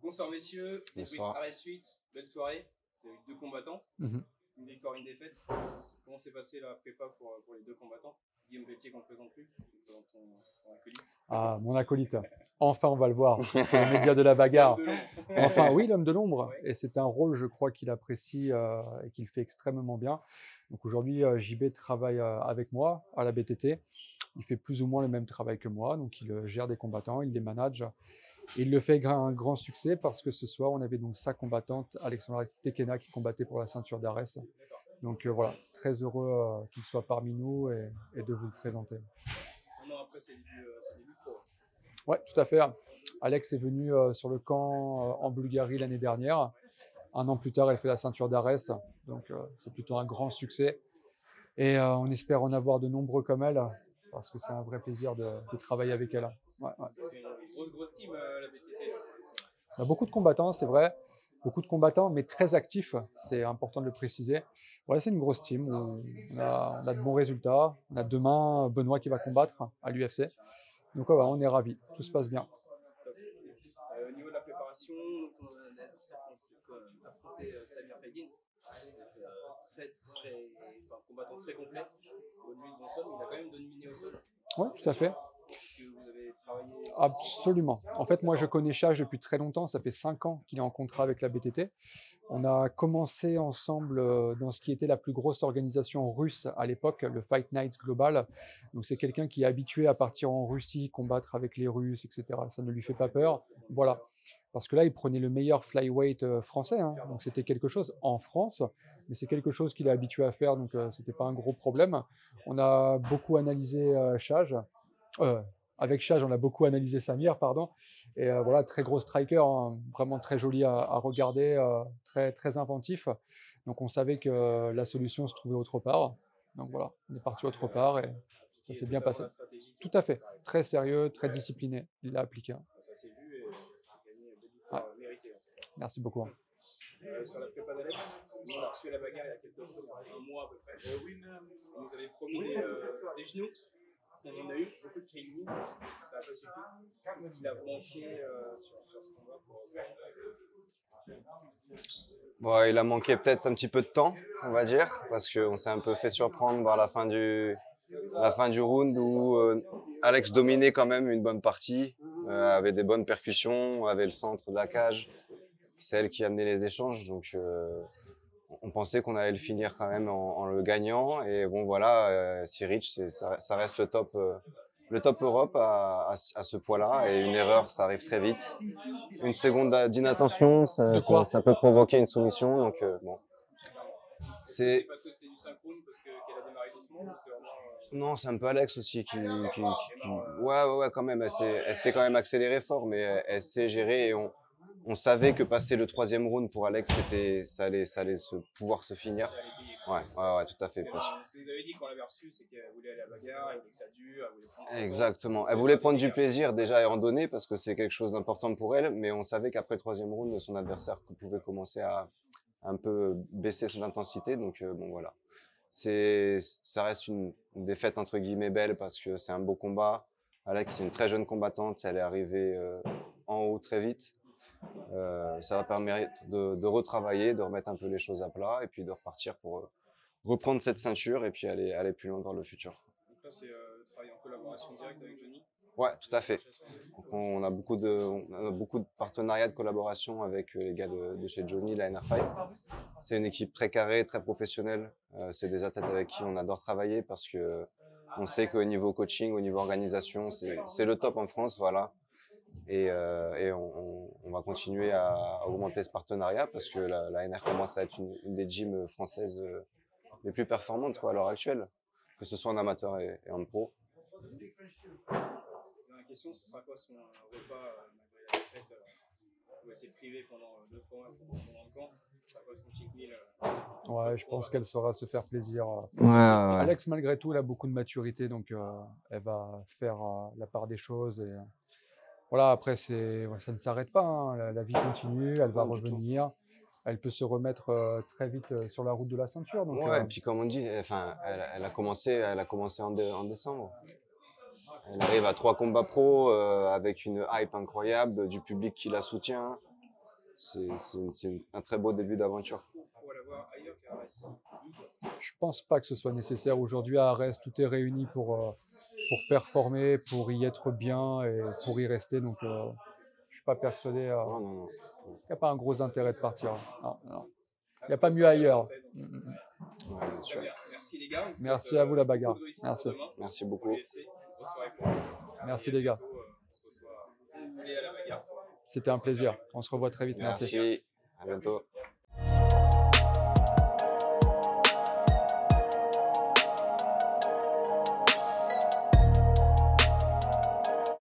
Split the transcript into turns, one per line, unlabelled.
Bonsoir messieurs, débrief
Bonsoir.
arrêt suite, belle soirée. Vous avez eu 2 combattants, une victoire, une défaite. Comment s'est passée la prépa pour les 2 combattants? Guillaume Pelletier qu'on ne présente plus, tu présentes ton acolyte.
Ah, mon acolyte. Enfin, on va le voir sur les médias de la bagarre. Enfin, oui, l'homme de l'ombre.
Ouais.
Et c'est un rôle, je crois, qu'il apprécie et qu'il fait extrêmement bien. Donc aujourd'hui, JB travaille avec moi à la BTT. Il fait plus ou moins le même travail que moi. Donc il gère des combattants, il les manage. Et il le fait avec un grand succès parce que ce soir, on avait donc sa combattante, Alexandra Tekena, qui combattait pour la ceinture d'Arès. Donc voilà, très heureux qu'il soit parmi nous et de vous le présenter.
Un an après ses débuts pro.
Oui, tout à fait. Alex est venu sur le camp en Bulgarie l'année dernière. Un an plus tard, elle fait la ceinture d'Arès. Donc c'est plutôt un grand succès. Et on espère en avoir de nombreux comme elle parce que c'est un vrai plaisir de travailler avec elle. Ouais.
C'est une grosse team la BTT.
On a beaucoup de combattants, c'est vrai. Beaucoup de combattants, mais très actifs. C'est important de le préciser. Voilà, c'est une grosse team. On a de bons résultats. On a demain Benoît qui va combattre à l'UFC. Donc ouais, on est ravis. Tout se passe bien.
Au niveau de la préparation, on a affronté Samir Fagin. Combattant très complet. Au lieu de bon sol, il a quand même dominé au sol.
Oui, tout à fait.
Est-ce que vous avez travaillé?
Absolument. En fait, moi, je connais Chage depuis très longtemps. Ça fait 5 ans qu'il est en contrat avec la BTT. On a commencé ensemble dans ce qui était la plus grosse organisation russe à l'époque, le Fight Nights Global. Donc, c'est quelqu'un qui est habitué à partir en Russie, combattre avec les Russes, etc. Ça ne lui fait pas peur. Voilà. Parce que là, il prenait le meilleur flyweight français. Hein. Donc, c'était quelque chose en France, mais c'est quelque chose qu'il est habitué à faire. Donc, ce n'était pas un gros problème. On a beaucoup analysé Chage. Avec Chage, on a beaucoup analysé Samir, pardon. Et voilà, très gros striker, hein, vraiment très joli à regarder, très inventif. Donc on savait que la solution se trouvait autre part. Donc voilà, on est parti autre part et ça s'est bien passé. Tout à fait, très sérieux, très discipliné. Il l'a appliqué.
Ça s'est vu et il a gagné une victoire méritée.
Merci beaucoup.
Sur la prépa d'Alex, on a reçu la bagarre il y a quelques jours, un mois à peu près. On nous avait promis des genoux. On en a eu beaucoup de training, ça n'a pas suffi. Est-ce qu'il a manqué sur ce combat pour
Bon, il a manqué peut-être un petit peu de temps, on va dire, parce qu'on s'est un peu fait surprendre vers la fin du round où Alex dominait quand même une bonne partie, avait des bonnes percussions, avait le centre de la cage. C'est elle qui amenait les échanges, donc on pensait qu'on allait le finir quand même en le gagnant. Et bon voilà, Siric, ça reste le top Europe à ce poids-là. Et une erreur, ça arrive très vite. Une seconde d'inattention, ça peut provoquer une soumission. Donc bon.
C'est parce que c'était du synchrone, parce qu'elle a démarré doucement, ou c'était vraiment...
Non, c'est un peu Alex aussi qui... Ouais, quand même. Elle s'est quand même accélérée fort, mais elle sait gérer. Et on savait que passer le 3e round pour Alex, ça allait pouvoir se finir. Ouais, tout à fait.
Ce que vous avez dit quand on l'avait reçue, c'est qu'elle voulait aller à la bagarre, elle voulait que ça dure, elle voulait prendre...
Exactement. Elle voulait prendre du plaisir déjà et en donner parce que c'est quelque chose d'important pour elle, mais on savait qu'après le 3e round, son adversaire pouvait commencer à un peu baisser son intensité. Donc bon, voilà. Ça reste une défaite entre guillemets belle parce que c'est un beau combat. Alex, c'est une très jeune combattante, elle est arrivée en haut très vite. Ça va permettre de retravailler, de remettre un peu les choses à plat et puis de repartir pour reprendre cette ceinture et puis aller plus loin dans le futur.
Donc là, c'est travailler en collaboration directe avec Johnny.
Ouais, tout à fait. Donc on a beaucoup de partenariats, de collaboration avec les gars de chez Johnny, la NR Fight. C'est une équipe très carrée, très professionnelle. C'est des athlètes avec qui on adore travailler parce que on sait qu'au niveau coaching, au niveau organisation, c'est le top en France, voilà. Et on va continuer à augmenter ce partenariat parce que la NR commence à être une des gyms françaises les plus performantes à l'heure actuelle, que ce soit en amateur et en pro.
La question, ce sera quoi son repas malgré la défaite où elle s'est privée pendant 2-3 mois pendant le camp? Ce sera quoi son cheat meal?
Ouais, je pense qu'elle saura se faire plaisir.
Ouais.
Alex, malgré tout, elle a beaucoup de maturité, donc elle va faire la part des choses. Et voilà, après, ça ne s'arrête pas. Hein. La vie continue, elle va revenir. Elle peut se remettre très vite sur la route de la ceinture. Donc,
ouais, et puis comme on dit, elle a commencé en décembre. Elle arrive à 3 combats pro avec une hype incroyable, du public qui la soutient. un très beau début d'aventure.
Pour l'avoir ailleurs qu'à Arès.
Je pense pas que ce soit nécessaire. Aujourd'hui, à Arès, tout est réuni pour performer, pour y être bien et pour y rester. Donc, je suis pas persuadé.
Non, non, non.
Il n'y a pas un gros intérêt de partir. Non, non. Il n'y a pas mieux ailleurs.
Ouais, bien sûr.
Merci les gars.
Merci à vous la bagarre. Merci.
Merci beaucoup.
Merci les gars. C'était un plaisir. On se revoit très vite. Merci.
Merci. À bientôt.